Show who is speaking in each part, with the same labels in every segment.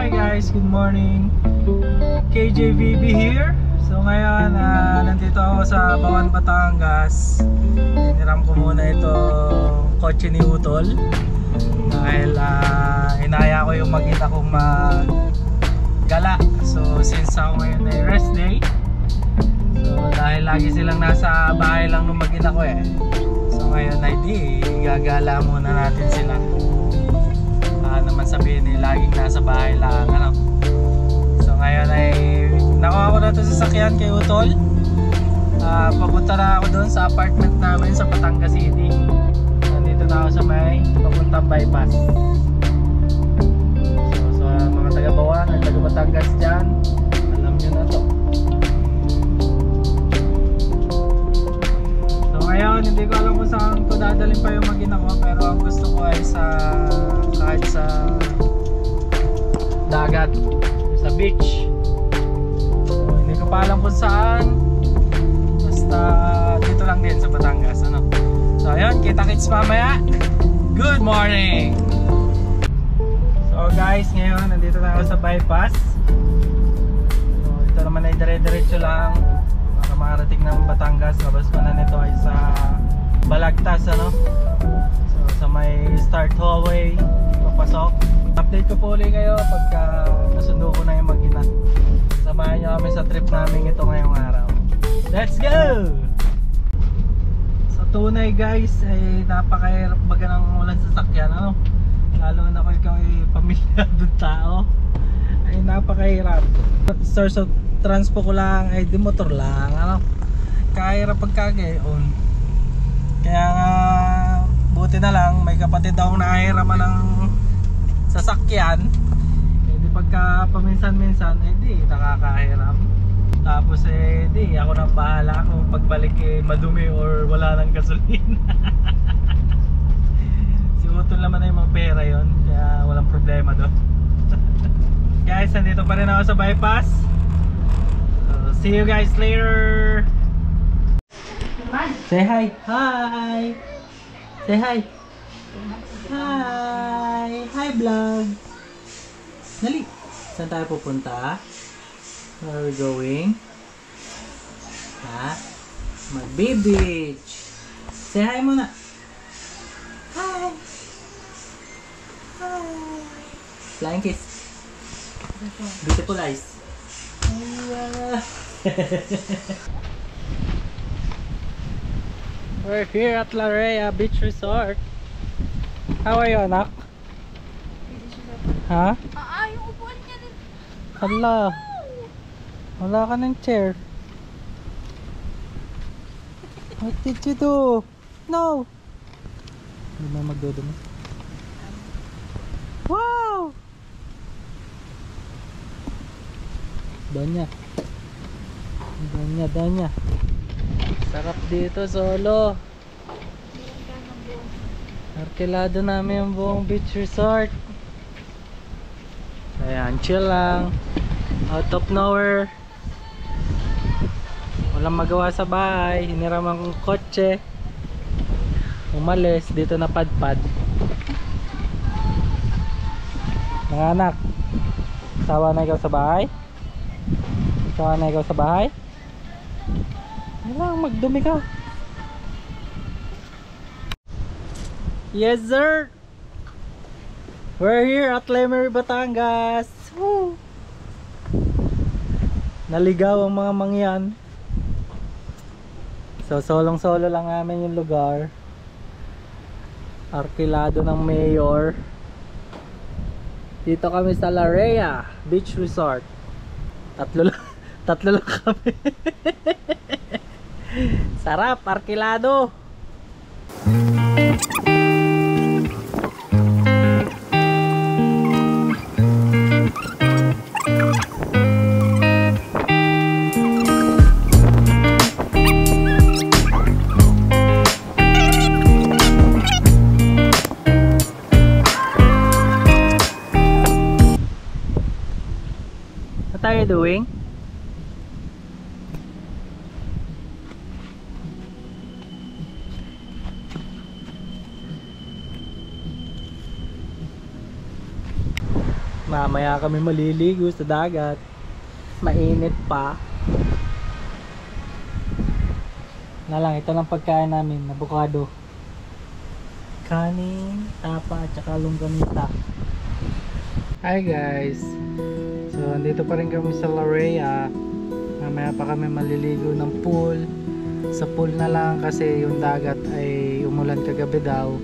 Speaker 1: Hi guys, good morning. KJVB here. So ngayon, nandito ako sa Bawan, Batangas. Hiniram ko muna itong kotse ni Utol dahil inaya ko yung mag-ina kong maggala. So since ako ngayon ay rest day, so dahil lagi silang nasa bahay lang nung mag-ina ko so ngayon ay gagala muna natin sila. Naman sabihin laging nasa bahay lang So ngayon ay nakuha ko na ito sa sasakyan kay Utol. Papunta na ako doon sa apartment namin sa Batangas City. Nandito na ako sa may papuntang bypass. So mga taga-Bawan at taga-Batangas dyan, alam nyo na to. So ngayon hindi ko alam kung saan ko dadalhin pa yung mag-ina ko, pero ang gusto ko ay kahit sa dagat, sa beach. So, hindi ko pa alam kung saan, basta dito lang din sa Batangas So ayun, kita-kits mamaya. Good morning! So guys, ngayon nandito na ako sa bypass. So ito naman ay dire-diretso lang para makarating ng Batangas. Labas ko na nito ay sa Balagtas So sa may start hallway papasok. Update ko po ulit kayo pagka nasundo ko na yung mag-ina. Samahan nyo kami sa trip namin ito ngayong araw. Let's go! Sa tunay guys ay napakahirap baga ng ulan sa sakyan lalo na kung ikaw ay pamilyadong tao, ay napakahirap. Source of transpo ko lang ay di motor lang kahirap pagkagayon. Kaya nga buti na lang may kapatid akong nakahiraman ng sasakyan, di pagka paminsan-minsan di nakakahiram. Tapos di ako nang bahala kung pagbalik madumi or wala nang gasolina. Si Utol naman ay mga pera yon, kaya walang problema doon. Guys, nandito pa rin ako sa bypass. So, see you guys later. Say hi. Hi. Say hi. Hi! Hi vlog! Dali! Saan tayo pupunta? Where are we going? Mag-beach! Say hi muna! Hi! Hi! Flying kiss! Beautiful eyes! We're here at Larea Beach Resort. How are you, anak? Ha?
Speaker 2: Yung upuan niya rin.
Speaker 1: Hala. Wala ka ng chair. What did you do? No! Hindi mo magdodumi. Wow! Danya. Danya. Sarap dito, solo. Arkilado namin yung buong beach resort. Ayan, chill lang. Out of nowhere. Walang magawa sa bahay. Hiniram ang kotse. Umalis, dito na padpad. Mga anak, sawa na ikaw sa bahay? Sawa na ikaw sa bahay? Wala, magdumi ka. Yes sir! We're here at Lemery, Batangas. Woo! Naligaw ang mga mangyan. So solong-solo lang namin yung lugar. Arkilado ng mayor. Dito kami sa Larea Beach Resort. Tatlo lang kami. Sarap, arkilado. What are you doing? Mamaya kami maliligo sa dagat. Mainit pa. Na lang, ito lang pagkain namin, avocado. Kanin, tapa, at saka longganisa. Hi guys. So, andito pa rin kami sa Larea. Mamaya pa kami maliligo ng pool. Sa pool na lang kasi yung dagat ay umulan kagabi daw.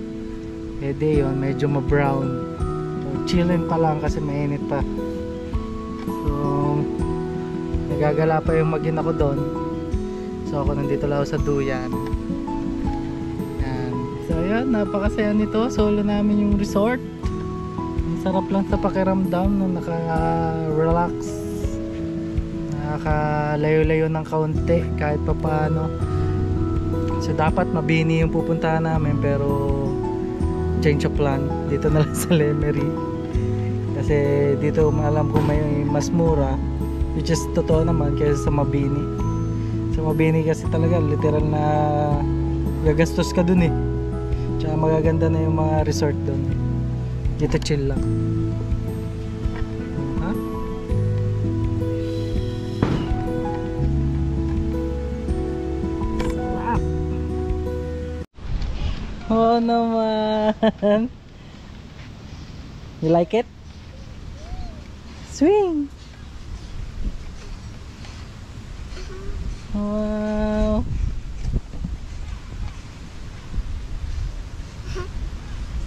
Speaker 1: Eh di yun, medyo ma-brown. So, chilling pa lang kasi mainit pa. So, nagagala pa yung magin ako doon. So, ako nandito lang sa duyan. Yan. So, ayan, napakasaya nito. Solo namin yung resort. Ang sarap lang sa pakiramdam na naka-relax. Nakalayo-layo ng kaunti kahit pa paano. So, dapat Mabini yung pupuntahan namin pero change of plan, dito na lang sa Lemery kasi dito alam ko may mas mura, which is totoo naman kaysa sa Mabini. Sa Mabini kasi talaga literal na gagastos ka dun eh, tsaka magaganda na yung mga resort dun. Dito chill lang. Ha? Sarap. Oh naman. You like it? Swing. Wow.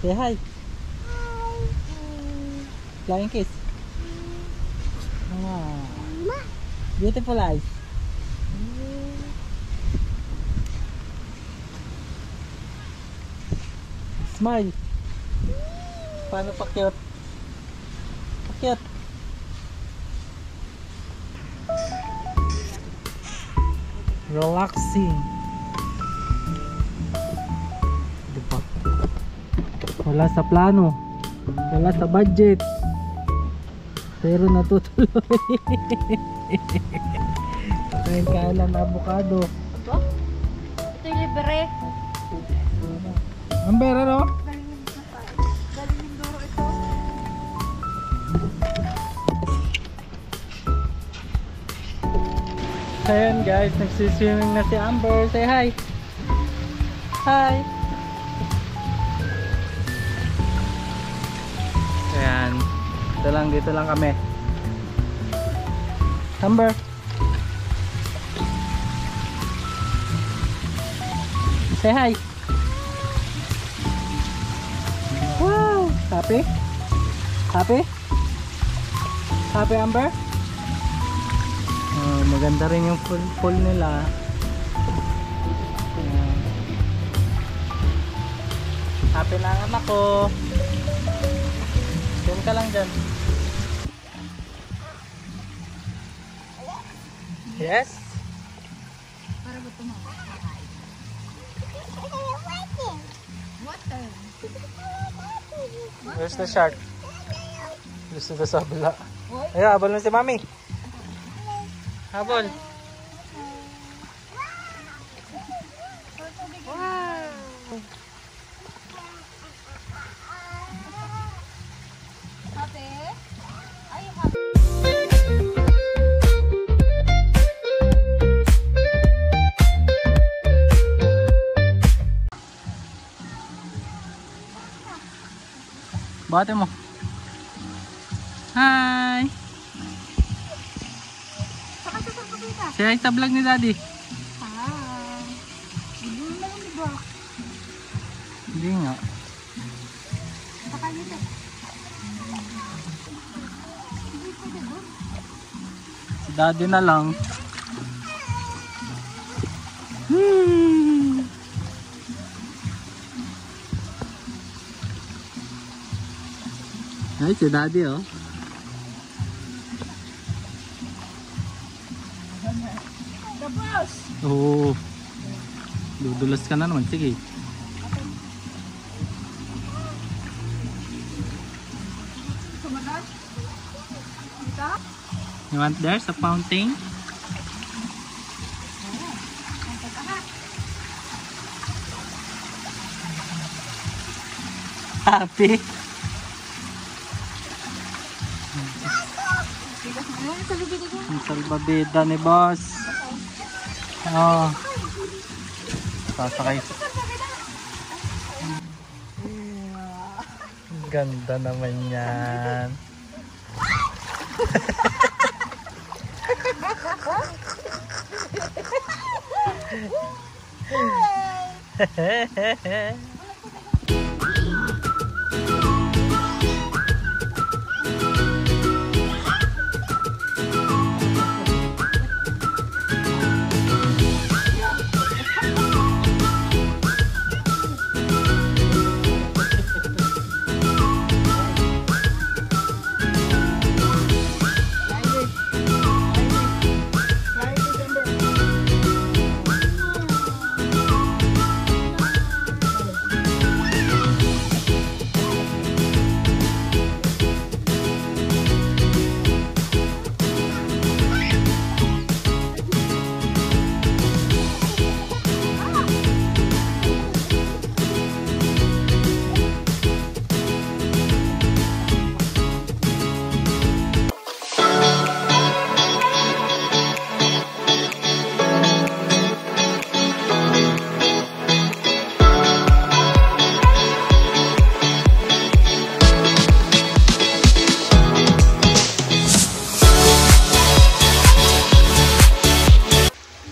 Speaker 1: Say hi. Flying kiss. Wow. Beautiful eyes. Smile. Paano pa cute? Pa-cute. Relaxing. Diba? Wala sa plano. Wala sa budget. Pero natutuloy. Kain lang na avocado.
Speaker 2: Ito? Ito yung libre.
Speaker 1: Ang pera no?
Speaker 2: Galing yung duro ito.
Speaker 1: Ayan guys, nagsiswimming na si Amber. Say hi. Hi. Ayan. Dito lang kami. Amber. Say hi. Wow. Happy? Happy? Happy Amber? Oh, maganda rin yung pool nila. Ayan. Happy na ang anak ko. Diyan ka lang dyan. Yes?
Speaker 2: Para ba ito mo? Water.
Speaker 1: Where's the shark? Gusto na sa kabila. Ayan, habol na si Mami. Habol.
Speaker 2: Happy? Ay, happy.
Speaker 1: Bate mo. Hi.
Speaker 2: Saka sa pagkakita.
Speaker 1: Say hi sa vlog ni Daddy.
Speaker 2: Ah. Hindi mo lang diba?
Speaker 1: Hindi nga.
Speaker 2: Saka nito.
Speaker 1: Si Daddy na lang. Ay, si Daddy oh.
Speaker 2: The boss!
Speaker 1: Oo. Dudulas ka na naman. Sige.
Speaker 2: Sumunod? Dito?
Speaker 1: You want there's a fountain? Happy?
Speaker 2: Sa lubid ko.
Speaker 1: Ang salbabida ni boss. Oh. Sasakay. Ganda naman yan.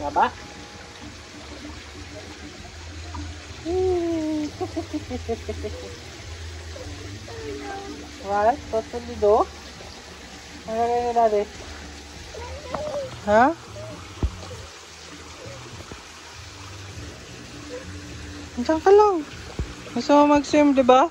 Speaker 1: Baba. What? What will you do? Ano gagawin natin? Ha? Diyan ka lang. Gusto mo mag-swim, di ba?